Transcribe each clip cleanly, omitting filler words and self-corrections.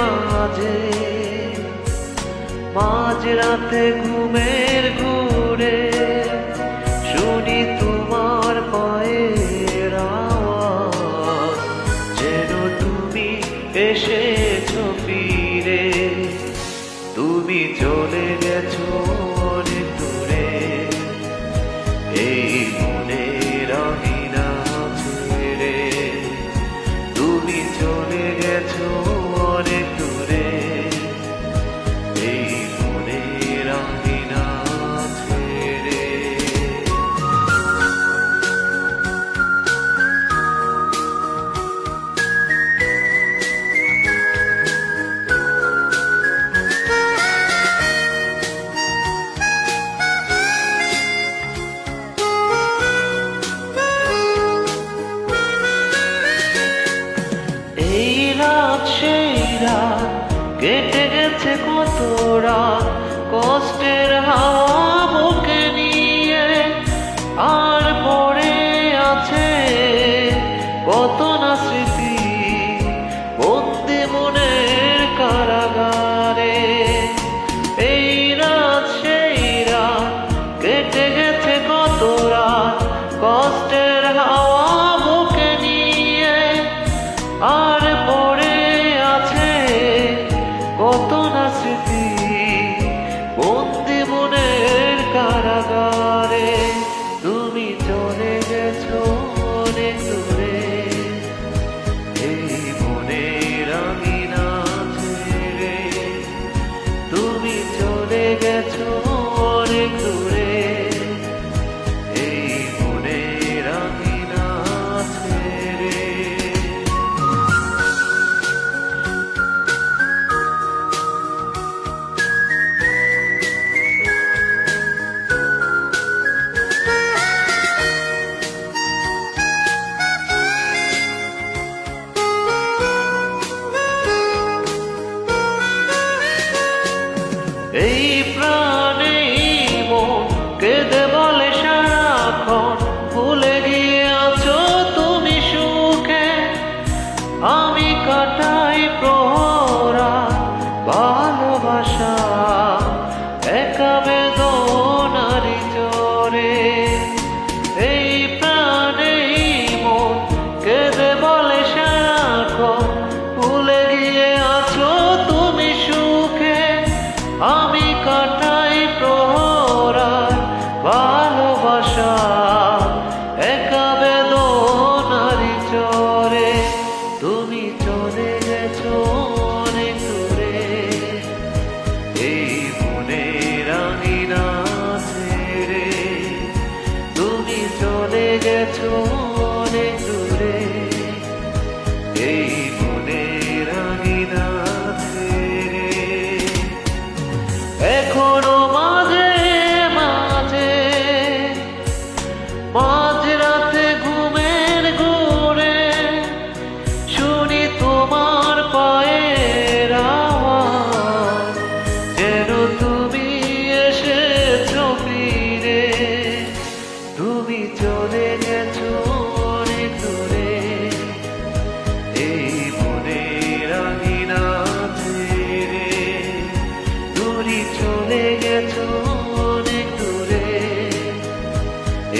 মাঝে মাঝরাতে ঘুমের ঘুরে শুনি তোমার পায়ের আওয়াজ, যেন তুমি এসেছো ফিরে। তুমি চলে গেছো অনেক দূরে, এই মনের আঙিনা ছেড়ে। তুমি চলে গেছো অনেক দূরে, এই মনের আঙিনা ছেড়ে। এই রাত সেই রাত কেটে গেছে কত রাত, কষ্টের হাওয়া বুকে নিয়ে, আর পড়ে আছে কত না স্মৃতি বন্দি মনের কারাগারে। এই রাত সেই রাত কেটে গেছে কত রাত, কষ্টের হাওয়া বুকে নিয়ে, আর পড়ে আছে কত না স্মৃতি বন্দি মনের কারাগারে। তুমি চলে গেছো অনেক দূরে, এই মনের আঙিনা ছেড়ে। তুমি চলে গেছো অনেক দূরে, এই মনের আঙিনা ছেড়ে। এই প্রাণে মন কেঁদে বলে সারাক্ষণ, ভুলে গিয়ে আছো তুমি সুখে। আমি কাটাই প্রহরা ভালোবাসা একা বেদনারি জোরে। এই প্রাণে মন কেঁদে বলে সারাক্ষণ, ভুলে গিয়ে আছো তুমি সুখে। আমি কাটাই প্রহরার ভালোবাসা একা বেদনারি চরে। তুমি চলে গেছো অনেক দূরে, এই মনের আঙিনা ছেড়ে। তুমি চলে গেছো অনেক দূরে, এই মনের আঙিনা ছেড়ে। এখনো মাঝে মাঝে মাঝরাতে ঘুমের ঘুরে শুনি তোমার পায়ের আওয়াজ, যেন তুমি এসেছো ফিরে। তুমি চলে গেছো অনেক দূরে, এই মনের আঙিনা ছেড়ে। তুমি চলে গেছো অনেক দূরে,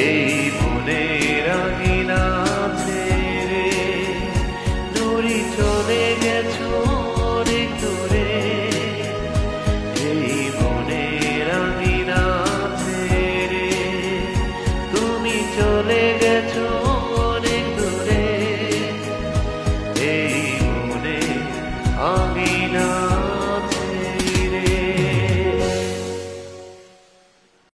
এই মনের আঙিনা ছেড়ে। তুমি চলে গেছো অনেক দূরে, এই মনের আঙিনা ছেড়ে। তুমি চলে গেছো।